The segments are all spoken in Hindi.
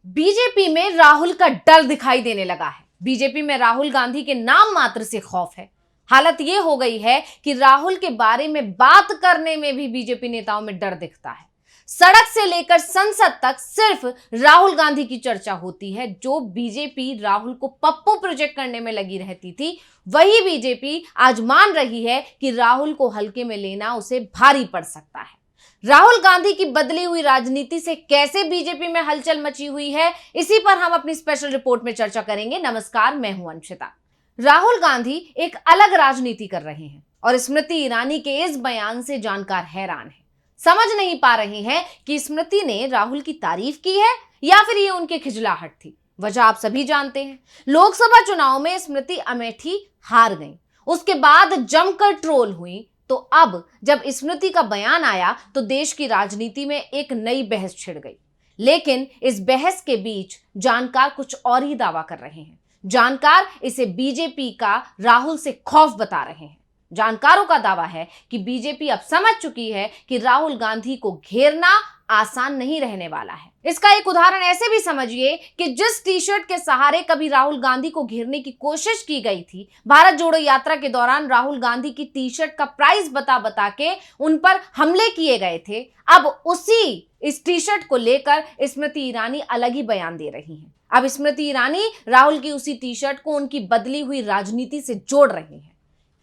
बीजेपी में राहुल का डर दिखाई देने लगा है। बीजेपी में राहुल गांधी के नाम मात्र से खौफ है। हालत यह हो गई है कि राहुल के बारे में बात करने में भी बीजेपी नेताओं में डर दिखता है। सड़क से लेकर संसद तक सिर्फ राहुल गांधी की चर्चा होती है। जो बीजेपी राहुल को पप्पू प्रोजेक्ट करने में लगी रहती थी, वही बीजेपी आज मान रही है कि राहुल को हल्के में लेना उसे भारी पड़ सकता है। राहुल गांधी की बदली हुई राजनीति से कैसे बीजेपी में हलचल मची हुई है, इसी पर हम अपनी स्पेशल रिपोर्ट में चर्चा करेंगे। नमस्कार, मैं हूं अंशिता। राहुल गांधी एक अलग राजनीति कर रहे हैं और स्मृति ईरानी के इस बयान से जानकार हैरान है। समझ नहीं पा रहे हैं कि स्मृति ने राहुल की तारीफ की है या फिर ये उनकी खिजलाहट थी। वजह आप सभी जानते हैं। लोकसभा चुनाव में स्मृति अमेठी हार गई, उसके बाद जमकर ट्रोल हुई। तो अब जब स्मृति का बयान आया तो देश की राजनीति में एक नई बहस छिड़ गई। लेकिन इस बहस के बीच जानकार कुछ और ही दावा कर रहे हैं। जानकार इसे बीजेपी का राहुल से खौफ बता रहे हैं। जानकारों का दावा है कि बीजेपी अब समझ चुकी है कि राहुल गांधी को घेरना आसान नहीं रहने वाला है। इसका एक उदाहरण ऐसे भी समझिए कि जिस टी शर्ट के सहारे कभी राहुल गांधी को घेरने की कोशिश की गई थी, भारत जोड़ो यात्रा के दौरान राहुल गांधी की टी शर्ट का प्राइस बता बता के उन पर हमले किए गए थे, अब उसी इस टी शर्ट को लेकर स्मृति ईरानी अलग ही बयान दे रही हैं। अब स्मृति ईरानी राहुल की उसी टी शर्ट को उनकी बदली हुई राजनीति से जोड़ रही हैं।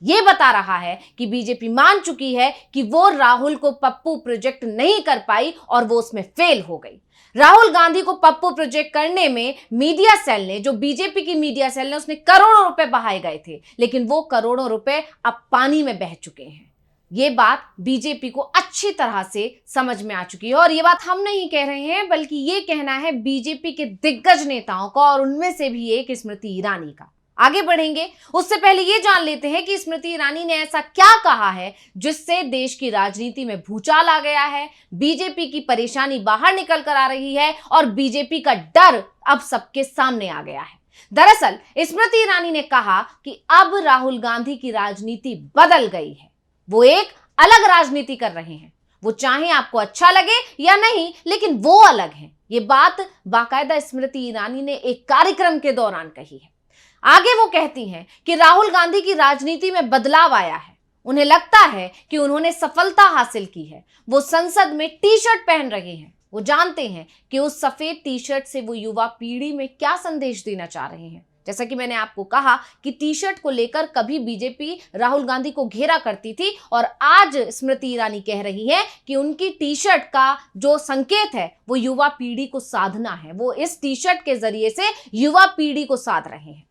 ये बता रहा है कि बीजेपी मान चुकी है कि वो राहुल को पप्पू प्रोजेक्ट नहीं कर पाई और वो उसमें फेल हो गई। राहुल गांधी को पप्पू प्रोजेक्ट करने में मीडिया सेल ने, जो बीजेपी की मीडिया सेल ने, उसने करोड़ों रुपए बहाए गए थे, लेकिन वो करोड़ों रुपए अब पानी में बह चुके हैं। ये बात बीजेपी को अच्छी तरह से समझ में आ चुकी है और ये बात हम नहीं कह रहे हैं, बल्कि ये कहना है बीजेपी के दिग्गज नेताओं का, और उनमें से भी एक स्मृति ईरानी का। आगे बढ़ेंगे उससे पहले ये जान लेते हैं कि स्मृति ईरानी ने ऐसा क्या कहा है जिससे देश की राजनीति में भूचाल आ गया है, बीजेपी की परेशानी बाहर निकल कर आ रही है और बीजेपी का डर अब सबके सामने आ गया है। दरअसल स्मृति ईरानी ने कहा कि अब राहुल गांधी की राजनीति बदल गई है। वो एक अलग राजनीति कर रहे हैं। वो चाहे आपको अच्छा लगे या नहीं, लेकिन वो अलग है। ये बात बाकायदा स्मृति ईरानी ने एक कार्यक्रम के दौरान कही है। आगे वो कहती हैं कि राहुल गांधी की राजनीति में बदलाव आया है। उन्हें लगता है कि उन्होंने सफलता हासिल की है। वो संसद में टी शर्ट पहन रहे हैं। वो जानते हैं कि उस सफेद टी शर्ट से वो युवा पीढ़ी में क्या संदेश देना चाह रहे हैं। जैसा कि मैंने आपको कहा कि टी शर्ट को लेकर कभी बीजेपी राहुल गांधी को घेरा करती थी और आज स्मृति ईरानी कह रही है कि उनकी टी शर्ट का जो संकेत है वो युवा पीढ़ी को साधना है। वो इस टी शर्ट के जरिए से युवा पीढ़ी को साध रहे हैं।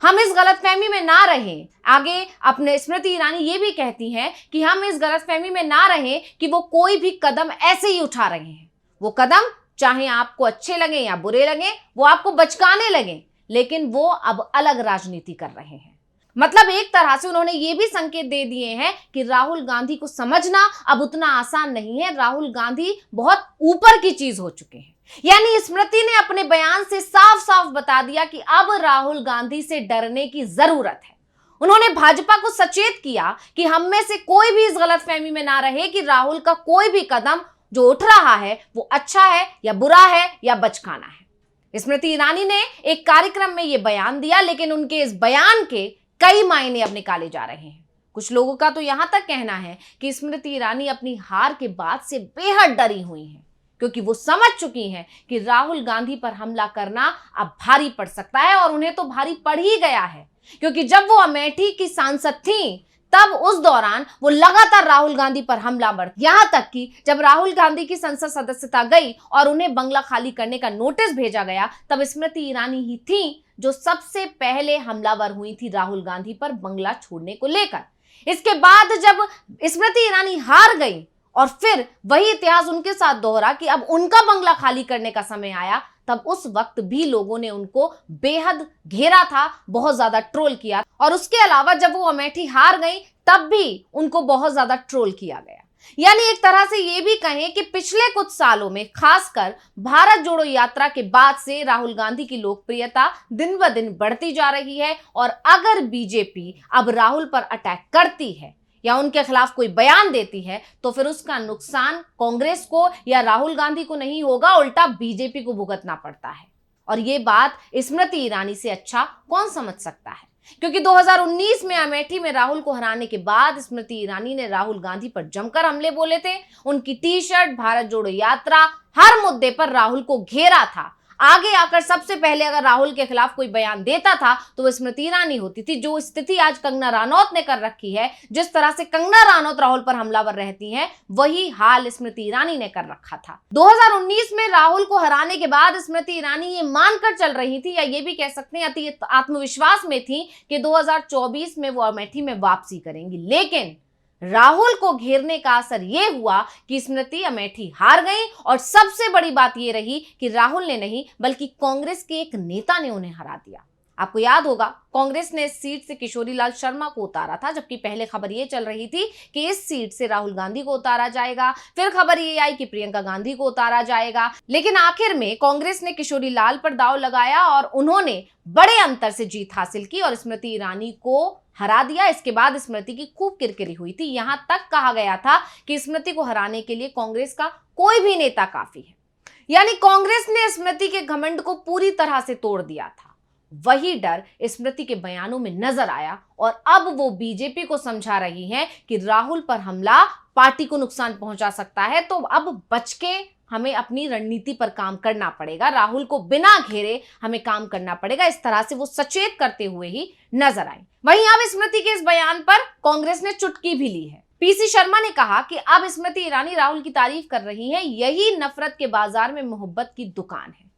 हम इस गलतफहमी में ना रहें। आगे अपने स्मृति ईरानी ये भी कहती हैं कि हम इस गलतफहमी में ना रहें कि वो कोई भी कदम ऐसे ही उठा रहे हैं। वो कदम चाहे आपको अच्छे लगे या बुरे लगे, वो आपको बचकाने लगे, लेकिन वो अब अलग राजनीति कर रहे हैं। मतलब एक तरह से उन्होंने ये भी संकेत दे दिए हैं कि राहुल गांधी को समझना अब उतना आसान नहीं है। राहुल गांधी बहुत ऊपर की चीज हो चुके हैं। यानी स्मृति ने अपने बयान से साफ साफ बता दिया कि अब राहुल गांधी से डरने की जरूरत है। उन्होंने भाजपा को सचेत किया कि हम में से कोई भी इस गलतफहमी में ना रहे कि राहुल का कोई भी कदम जो उठ रहा है वो अच्छा है या बुरा है या बचकाना है। स्मृति ईरानी ने एक कार्यक्रम में यह बयान दिया, लेकिन उनके इस बयान के कई मायने अब निकाले जा रहे हैं। कुछ लोगों का तो यहां तक कहना है कि स्मृति ईरानी अपनी हार के बाद से बेहद डरी हुई हैं, क्योंकि वो समझ चुकी हैं कि राहुल गांधी पर हमला करना अब भारी पड़ सकता है और उन्हें तो भारी पड़ ही गया है। क्योंकि जब वो अमेठी की सांसद थीं, तब उस दौरान वो लगातार राहुल गांधी पर हमला बढ़ती, यहां तक कि जब राहुल गांधी की संसद सदस्यता गई और उन्हें बंगला खाली करने का नोटिस भेजा गया, तब स्मृति ईरानी ही थी जो सबसे पहले हमलावर हुई थी राहुल गांधी पर बंगला छोड़ने को लेकर। इसके बाद जब स्मृति ईरानी हार गई और फिर वही इतिहास उनके साथ दोहरा कि अब उनका बंगला खाली करने का समय आया, तब उस वक्त भी लोगों ने उनको बेहद घेरा था, बहुत ज्यादा ट्रोल किया। और उसके अलावा जब वो अमेठी हार गई तब भी उनको बहुत ज्यादा ट्रोल किया गया। यानी एक तरह से ये भी कहें कि पिछले कुछ सालों में, खासकर भारत जोड़ो यात्रा के बाद से, राहुल गांधी की लोकप्रियता दिन ब दिन बढ़ती जा रही है। और अगर बीजेपी अब राहुल पर अटैक करती है या उनके खिलाफ कोई बयान देती है तो फिर उसका नुकसान कांग्रेस को या राहुल गांधी को नहीं होगा, उल्टा बीजेपी को भुगतना पड़ता है। और ये बात स्मृति ईरानी से अच्छा कौन समझ सकता है, क्योंकि 2019 में अमेठी में राहुल को हराने के बाद स्मृति ईरानी ने राहुल गांधी पर जमकर हमले बोले थे। उनकी टी शर्ट, भारत जोड़ो यात्रा, हर मुद्दे पर राहुल को घेरा था। आगे आकर सबसे पहले अगर राहुल के खिलाफ कोई बयान देता था तो वो स्मृति ईरानी होती थी। जो स्थिति आज कंगना रनौत ने कर रखी है, जिस तरह से कंगना रनौत राहुल पर हमलावर रहती हैं, वही हाल स्मृति ईरानी ने कर रखा था। 2019 में राहुल को हराने के बाद स्मृति ईरानी ये मानकर चल रही थी, या ये भी कह सकते हैं अति आत्मविश्वास में थी, कि 2024 में वो अमेठी में वापसी करेंगी। लेकिन राहुल को घेरने का असर यह हुआ कि स्मृति अमेठी हार गई, और सबसे बड़ी बात यह रही कि राहुल ने नहीं बल्कि कांग्रेस के एक नेता ने उन्हें हरा दिया। आपको याद होगा, कांग्रेस ने इस सीट से किशोरी लाल शर्मा को उतारा था, जबकि पहले खबर यह चल रही थी कि इस सीट से राहुल गांधी को उतारा जाएगा। फिर खबर ये आई कि प्रियंका गांधी को उतारा जाएगा। लेकिन आखिर में कांग्रेस ने किशोरी लाल पर दांव लगाया और उन्होंने बड़े अंतर से जीत हासिल की और स्मृति ईरानी को हरा दिया। इसके बाद स्मृति की खूब किरकिरी हुई थी। यहां तक कहा गया था कि स्मृति को हराने के लिए कांग्रेस का कोई भी नेता काफी है, यानी कांग्रेस ने स्मृति के घमंड को पूरी तरह से तोड़ दिया था। वही डर स्मृति के बयानों में नजर आया और अब वो बीजेपी को समझा रही हैं कि राहुल पर हमला पार्टी को नुकसान पहुंचा सकता है, तो अब बच के हमें अपनी रणनीति पर काम करना पड़ेगा, राहुल को बिना घेरे हमें काम करना पड़ेगा। इस तरह से वो सचेत करते हुए ही नजर आई। वहीं अब स्मृति के इस बयान पर कांग्रेस ने चुटकी भी ली है। पीसी शर्मा ने कहा कि अब स्मृति ईरानी राहुल की तारीफ कर रही हैं, यही नफरत के बाजार में मोहब्बत की दुकान है।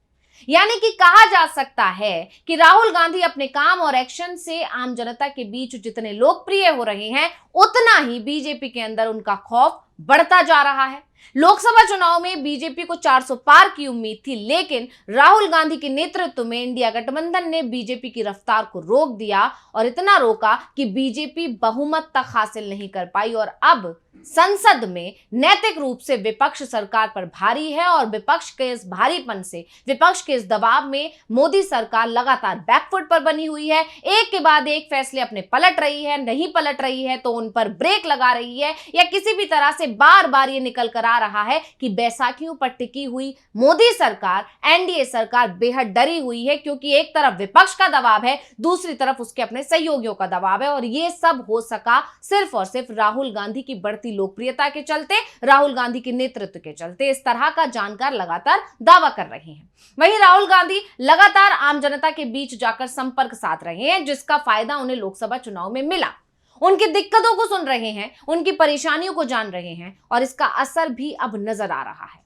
यानी कि कहा जा सकता है कि राहुल गांधी अपने काम और एक्शन से आम जनता के बीच जितने लोकप्रिय हो रहे हैं, उतना ही बीजेपी के अंदर उनका खौफ बढ़ता जा रहा है। लोकसभा चुनाव में बीजेपी को 400 पार की उम्मीद थी, लेकिन राहुल गांधी के नेतृत्व में इंडिया गठबंधन ने बीजेपी की रफ्तार को रोक दिया, और इतना रोका कि बीजेपी बहुमत तक हासिल नहीं कर पाई। और अब संसद में नैतिक रूप से विपक्ष सरकार पर भारी है, और विपक्ष के इस भारीपन से, विपक्ष के इस दबाव में मोदी सरकार लगातार बैकफुट पर बनी हुई है। एक के बाद एक फैसले अपने पलट रही है, नहीं पलट रही है तो उन पर ब्रेक लगा रही है, या किसी भी तरह से बार बार ये निकल कर आ रहा है कि बैसाखियों पर टिकी हुई मोदी सरकार, एनडीए सरकार बेहद डरी हुई है, क्योंकि एक तरफ विपक्ष का दबाव है, दूसरी तरफ उसके अपने सहयोगियों का दबाव है। और ये सब हो सका सिर्फ और सिर्फ राहुल गांधी की बढ़ती लोकप्रियता के चलते, राहुल गांधी के नेतृत्व के चलते। इस तरह का जानकार लगातार दावा कर रहे हैं। वहीं राहुल गांधी लगातार आम जनता के बीच जाकर संपर्क साध रहे हैं, जिसका फायदा उन्हें लोकसभा चुनाव में मिला। उनकी दिक्कतों को सुन रहे हैं, उनकी परेशानियों को जान रहे हैं, और इसका असर भी अब नजर आ रहा है।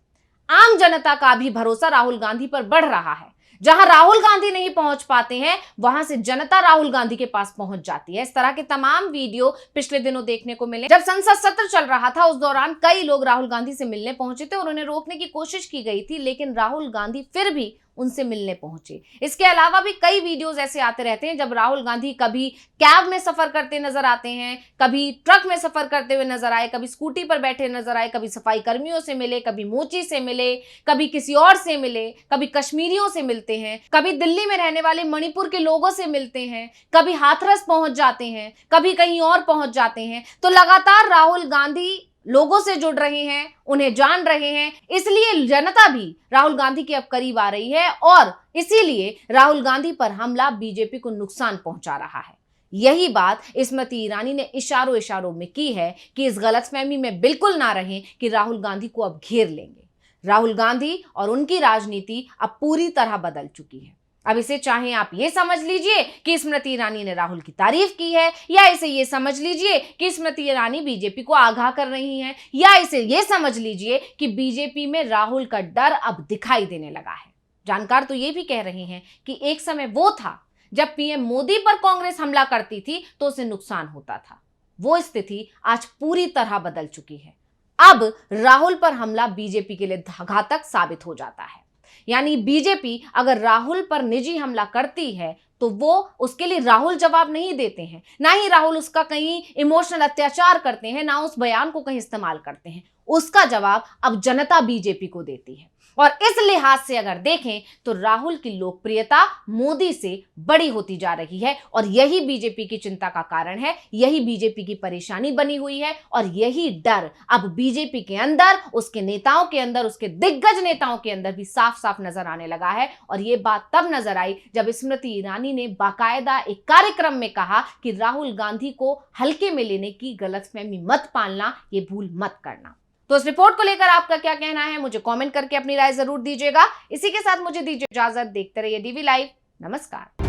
आम जनता का भी भरोसा राहुल गांधी पर बढ़ रहा है। जहां राहुल गांधी नहीं पहुंच पाते हैं, वहां से जनता राहुल गांधी के पास पहुंच जाती है। इस तरह के तमाम वीडियो पिछले दिनों देखने को मिले। जब संसद सत्र चल रहा था, उस दौरान कई लोग राहुल गांधी से मिलने पहुंचे थे और उन्हें रोकने की कोशिश की गई थी, लेकिन राहुल गांधी फिर भी उनसे मिलने पहुंचे। इसके अलावा भी कई वीडियोस ऐसे आते रहते हैं जब राहुल गांधी कभी कैब में सफर करते नजर आते हैं, कभी ट्रक में सफर करते हुए नजर आए, कभी स्कूटी पर बैठे नजर आए, कभी सफाई कर्मियों से मिले, कभी मोची से मिले, कभी किसी और से मिले, कभी कश्मीरियों से मिलते हैं, कभी दिल्ली में रहने वाले मणिपुर के लोगों से मिलते हैं, कभी हाथरस पहुंच जाते हैं, कभी कहीं और पहुंच जाते हैं। तो लगातार राहुल गांधी लोगों से जुड़ रहे हैं, उन्हें जान रहे हैं, इसलिए जनता भी राहुल गांधी के अब करीब आ रही है, और इसीलिए राहुल गांधी पर हमला बीजेपी को नुकसान पहुंचा रहा है। यही बात स्मृति ईरानी ने इशारों इशारों में की है कि इस गलतफहमी में बिल्कुल ना रहें कि राहुल गांधी को अब घेर लेंगे। राहुल गांधी और उनकी राजनीति अब पूरी तरह बदल चुकी है। अब इसे चाहे आप ये समझ लीजिए कि स्मृति ईरानी ने राहुल की तारीफ की है, या इसे ये समझ लीजिए कि स्मृति ईरानी बीजेपी को आगाह कर रही हैं, या इसे ये समझ लीजिए कि बीजेपी में राहुल का डर अब दिखाई देने लगा है। जानकार तो ये भी कह रहे हैं कि एक समय वो था जब पीएम मोदी पर कांग्रेस हमला करती थी तो उसे नुकसान होता था। वो स्थिति आज पूरी तरह बदल चुकी है। अब राहुल पर हमला बीजेपी के लिए घातक साबित हो जाता है। यानी बीजेपी अगर राहुल पर निजी हमला करती है तो वो उसके लिए राहुल जवाब नहीं देते हैं, ना ही राहुल उसका कहीं इमोशनल अत्याचार करते हैं, ना उस बयान को कहीं इस्तेमाल करते हैं। उसका जवाब अब जनता बीजेपी को देती है, और इस लिहाज से अगर देखें तो राहुल की लोकप्रियता मोदी से बड़ी होती जा रही है और यही बीजेपी की चिंता का कारण है, यही बीजेपी की परेशानी बनी हुई है और यही डर अब बीजेपी के अंदर, उसके नेताओं के अंदर, उसके दिग्गज नेताओं के अंदर भी साफ साफ नजर आने लगा है। और यह बात तब नजर आई जब स्मृति ईरानी ने बाकायदा एक कार्यक्रम में कहा कि राहुल गांधी को हल्के में लेने की गलतफहमी मत पालना, ये भूल मत करना। तो इस रिपोर्ट को लेकर आपका क्या कहना है, मुझे कमेंट करके अपनी राय जरूर दीजिएगा। इसी के साथ मुझे दीजिए इजाजत, देखते रहिए डीवी लाइव। नमस्कार।